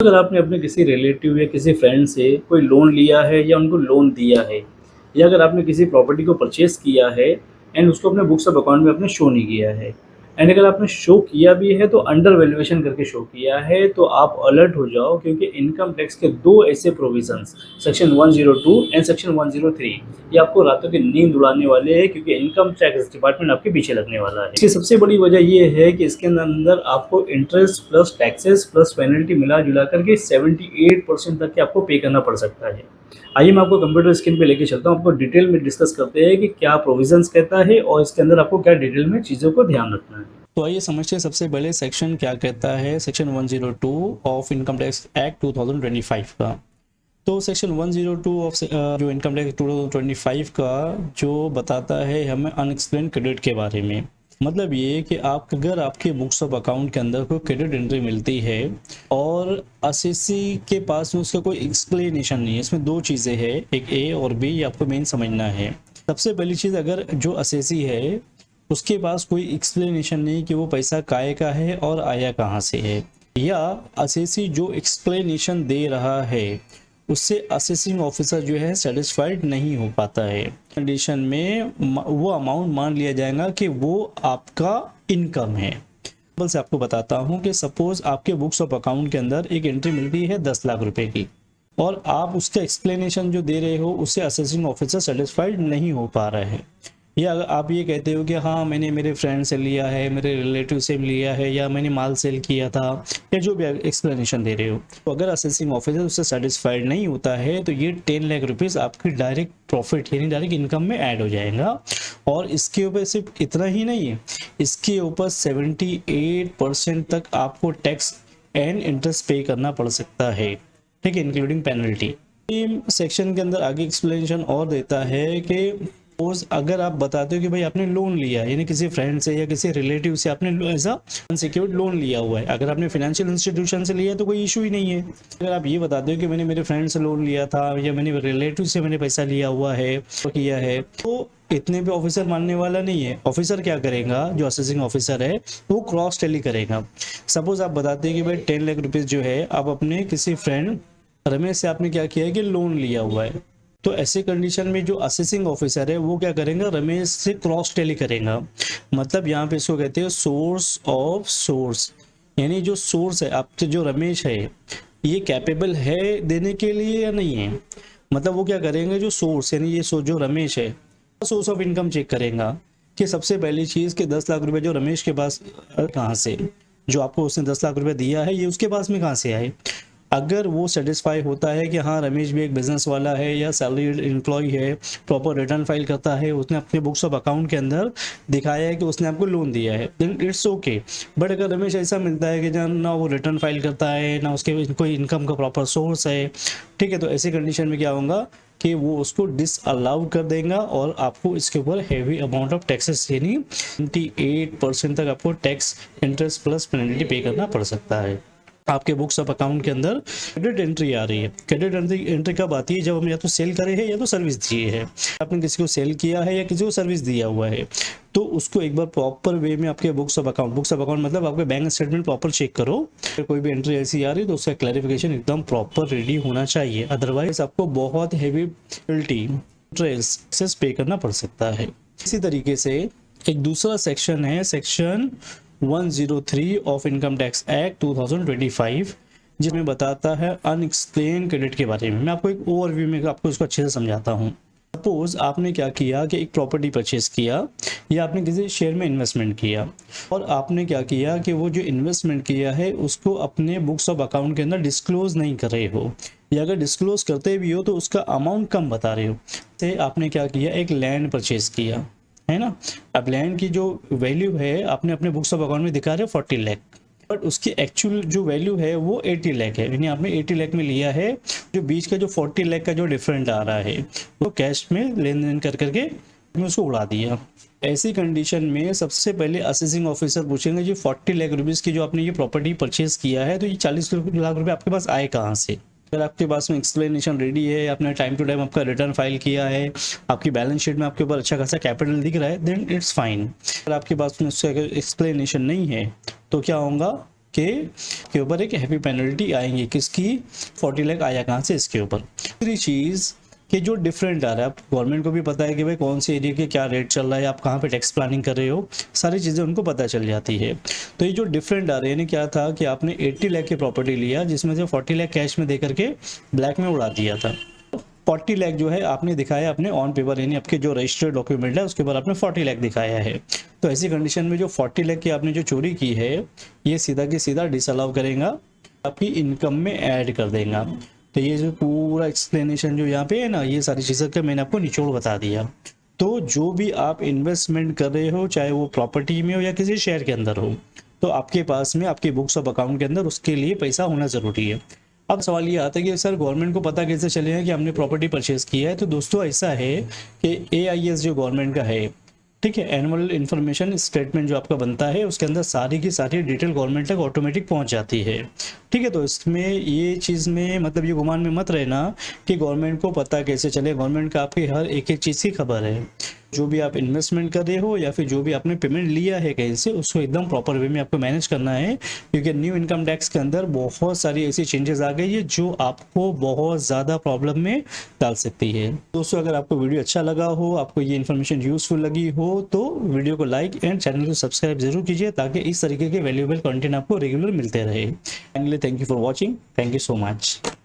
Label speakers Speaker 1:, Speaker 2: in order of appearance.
Speaker 1: अगर आपने अपने किसी रिलेटिव या किसी फ्रेंड से कोई लोन लिया है या उनको लोन दिया है या अगर आपने किसी प्रॉपर्टी को परचेस किया है एंड उसको अपने बुक्स ऑफ अकाउंट में आपने शो नहीं किया है एंड अगर आपने शो किया भी है तो अंडर वैल्यूएशन करके शो किया है तो आप अलर्ट हो जाओ क्योंकि इनकम टैक्स के दो ऐसे प्रोविजंस सेक्शन 102 एंड सेक्शन 103 ये आपको रातों की नींद उड़ाने वाले हैं क्योंकि इनकम टैक्स डिपार्टमेंट आपके पीछे लगने वाला है। इसकी सबसे बड़ी वजह ये है कि इसके अंदर आपको interest plus taxes plus penalty मिला जुला करके 78% तक के आपको पे करना पड़ सकता है। आइए मैं आपको कंप्यूटर स्क्रीन पे लेके चलता हूँ, आपको डिटेल में डिस्कस करते हैं कि क्या प्रोविजंस कहता है और इसके अंदर आपको क्या डिटेल में चीज़ों को ध्यान रखना है।
Speaker 2: तो आइए समझते हैं सबसे पहले सेक्शन क्या कहता है। Section 102 of income tax act 2025 का। तो सेक्शन 102 ऑफ जो इनकम टैक्स 2025 का जो बताता है हमें अनएक्सप्लेन क्रेडिट के बारे में। मतलब ये कि आप अगर आपके बुक्स ऑफ अकाउंट के अंदर कोई क्रेडिट एंट्री मिलती है और असेसी के पास में उसका कोई एक्सप्लेनेशन नहीं है। इसमें दो चीज़ें हैं, एक ए और बी, ये आपको मेन समझना है। सबसे पहली चीज़, अगर जो असेसी है उसके पास कोई एक्सप्लेनेशन नहीं कि वो पैसा काय का है और आया कहाँ से है, या असेसी जो एक्सप्लेनेशन दे रहा है उससे असेसिंग ऑफिसर जो है सेटिस्फाइड नहीं हो पाता है, कंडीशन में वो अमाउंट मान लिया जाएगा कि वो आपका इनकम है। एग्जाम्पल से आपको बताता हूँ कि सपोज आपके बुक्स ऑफ अकाउंट के अंदर एक एंट्री मिलती है 10 लाख रुपए की और आप उसका एक्सप्लेनेशन जो दे रहे हो उससे असेसिंग ऑफिसर सेटिस्फाइड नहीं हो पा रहा है, या अगर आप ये कहते हो कि हाँ मैंने मेरे फ्रेंड से लिया है, मेरे रिलेटिव से लिया है, या मैंने माल सेल किया था, या जो भी एक्सप्लेनेशन दे रहे हो, तो अगर असेसिंग ऑफिसर उससे सेटिस्फाइड नहीं होता है तो ये 10 लाख रुपीज़ आपकी डायरेक्ट प्रॉफिट यानी डायरेक्ट इनकम में ऐड हो जाएगा। और इसके ऊपर सिर्फ इतना ही नहीं है, इसके ऊपर 78% तक आपको टैक्स एंड इंटरेस्ट पे करना पड़ सकता है, ठीक है, इंक्लूडिंग पेनल्टी। सेक्शन के अंदर आगे एक्सप्लेनेशन और देता है कि अगर आप बताते हो कि भाई आपने लोन लिया यानी किसी फ्रेंड से या किसी रिलेटिव से आपने ऐसा अनसिक्योर्ड लोन लिया हुआ है, अगर आपने फाइनेंशियल इंस्टीट्यूशन से लिया तो कोई इशू ही नहीं है। अगर आप ये बताते हो कि मैंने मेरे फ्रेंड से लोन लिया था या मैंने रिलेटिव से मैंने पैसा लिया हुआ है तो किया है, तो इतने पे ऑफिसर मानने वाला नहीं है। ऑफिसर क्या करेगा, जो असेसिंग ऑफिसर है वो क्रॉस टेली करेगा। सपोज आप बताते हैं कि भाई 10 लाख रुपीज जो है आप अपने किसी फ्रेंड रमेश से आपने क्या किया है कि लोन लिया हुआ है, तो ऐसे कंडीशन में जो असेसिंग ऑफिसर है वो क्या करेगा, रमेश से क्रॉस टेली करेगा। मतलब यहाँ पे इसको कहते हैं सोर्स ऑफ सोर्स, यानी जो सोर्स है आपके जो रमेश है ये कैपेबल है देने के लिए या नहीं है। मतलब वो क्या करेंगे, जो सोर्स यानी ये जो रमेश है सोर्स ऑफ इनकम चेक करेगा कि सबसे पहली चीज कि 10 लाख रुपए जो रमेश के पास कहाँ से, जो आपको उसने 10 लाख रुपए दिया है ये उसके पास में कहाँ से आए। अगर वो सेटिस्फाई होता है कि हाँ रमेश भी एक बिजनेस वाला है या सैलरीड एम्प्लॉय है, प्रॉपर रिटर्न फाइल करता है, उसने अपने बुक्स ऑफ अकाउंट के अंदर दिखाया है कि उसने आपको लोन दिया है, देन इट्स ओके। बट अगर रमेश ऐसा मिलता है कि ना वो रिटर्न फाइल करता है ना उसके कोई इनकम का प्रॉपर सोर्स है, ठीक है, तो ऐसी कंडीशन में क्या होगा कि वो उसको डिसअलाउ कर देगा और आपको इसके ऊपर हैवी अमाउंट ऑफ टैक्सेस यानी 28% तक आपको टैक्स इंटरेस्ट प्लस पेनल्टी पे करना पड़ सकता है। आपके बुक्स ऑफ अकाउंट के अंदर क्रेडिट एंट्री आ रही है। क्रेडिट एंट्री कब आती है, जब हम या तो सेल करे हैं या तो सर्विस दिए है। आपने किसी को सेल किया है या किसी को सर्विस दिया हुआ है तो उसको एक बार प्रॉपर वे में आपके बुक्स ऑफ अकाउंट मतलब आपके बैंक स्टेटमेंट प्रॉपर चेक करो। अगर कोई भी एंट्री ऐसी आ रही है तो उसका क्लैरिफिकेशन एकदम प्रॉपर रेडी होना चाहिए, अदरवाइज आपको बहुत हैवी पेनल्टी इंटरेस्ट पे करना पड़ सकता है। इसी तरीके से एक दूसरा सेक्शन है section 103 of income tax act 2025, जिसमें बताता है अनएक्सप्लेन क्रेडिट के बारे में। मैं आपको एक ओवरव्यू में आपको इसको अच्छे से समझाता हूँ। सपोज आपने क्या किया कि एक प्रॉपर्टी परचेज किया या आपने किसी शेयर में इन्वेस्टमेंट किया और आपने क्या किया कि वो जो इन्वेस्टमेंट किया है उसको अपने बुक्स ऑफ अकाउंट के अंदर डिस्क्लोज नहीं कर रहे हो, या अगर डिस्क्लोज करते भी हो तो उसका अमाउंट कम बता रहे हो। जैसे आपने क्या किया, एक लैंड परचेज किया है ना, अब लैंड की जो वैल्यू है आपने अपने बुक्स ऑफ अकाउंट में दिखा रहे 40 लाख, बट उसकी एक्चुअल जो वैल्यू है वो 80 लाख है, यानी आपने 80 लाख में लिया है, जो बीच का जो 40 लाख का जो डिफरेंट आ रहा है वो कैश में लेन देन कर करके उसको उड़ा दिया। ऐसी कंडीशन में सबसे पहले असेसिंग ऑफिसर पूछेंगे जी 40 लाख रुपीज़ की जो आपने ये प्रॉपर्टी परचेज किया है तो ये 40 लाख रुपए आपके पास आए कहाँ से। अगर आपके पास में एक्सप्लेनेशन रेडी है, आपने टाइम टू टाइम आपका रिटर्न फाइल किया है, आपकी बैलेंस शीट में आपके ऊपर अच्छा खासा कैपिटल दिख रहा है, देन इट्स फाइन। अगर आपके पास में उसका एक्सप्लेनेशन नहीं है तो क्या होगा, के ऊपर एक हैवी पेनल्टी आएंगी। किसकी? 40 लाख आया कहाँ से? इसके ऊपर। दूसरी चीज़ कि जो डिफरेंट आ रहा है, गवर्नमेंट को भी पता है कि भाई कौन से एरिया के क्या रेट चल रहा है, आप कहाँ पे टैक्स प्लानिंग कर रहे हो, सारी चीज़ें उनको पता चल जाती है। तो ये जो डिफरेंट आ रहे हैं, यानी क्या था कि आपने 80 लाख की प्रॉपर्टी लिया जिसमें से 40 लाख कैश में दे करके ब्लैक में उड़ा दिया था। 40 लाख जो है आपने दिखाया अपने ऑन पेपर, यानी आपके जो रजिस्टर्ड डॉक्यूमेंट है उसके ऊपर आपने 40 लाख दिखाया है। तो ऐसी कंडीशन में जो 40 लाख की आपने जो चोरी की है, ये सीधा की सीधा डिसअलाउ करेगा, आपकी इनकम में ऐड कर देगा। तो ये जो पूरा एक्सप्लेनेशन जो यहाँ पे है ना, ये सारी चीज़ें का मैंने आपको निचोड़ बता दिया। तो जो भी आप इन्वेस्टमेंट कर रहे हो, चाहे वो प्रॉपर्टी में हो या किसी शेयर के अंदर हो, तो आपके पास में आपकी बुक्स ऑफ अकाउंट के अंदर उसके लिए पैसा होना ज़रूरी है। अब सवाल ये आता है कि सर गवर्नमेंट को पता कैसे चलेगा कि हमने प्रॉपर्टी परचेज किया है? तो दोस्तों ऐसा है कि AIS जो गवर्नमेंट का है, ठीक है, एनुअल इन्फॉर्मेशन स्टेटमेंट जो आपका बनता है उसके अंदर सारी की सारी डिटेल गवर्नमेंट तक ऑटोमेटिक पहुंच जाती है। ठीक है, तो इसमें ये चीज़ में मतलब ये गुमान में मत रहना कि गवर्नमेंट को पता कैसे चले। गवर्नमेंट का आपकी हर एक एक चीज़ की खबर है। जो भी आप इन्वेस्टमेंट कर रहे हो या फिर जो भी आपने पेमेंट लिया है कहीं से, उसको एकदम प्रॉपर वे में आपको मैनेज करना है, क्योंकि न्यू इनकम टैक्स के अंदर बहुत सारी ऐसी चेंजेस आ गई है जो आपको बहुत ज़्यादा प्रॉब्लम में डाल सकती है। दोस्तों अगर आपको वीडियो अच्छा लगा हो, आपको ये इन्फॉर्मेशन यूजफुल लगी हो, तो वीडियो को लाइक एंड चैनल को सब्सक्राइब जरूर कीजिए ताकि इस तरीके के वैल्यूएबल कंटेंट आपको रेगुलर मिलते रहे। Finally thank you for watching. Thank you so much.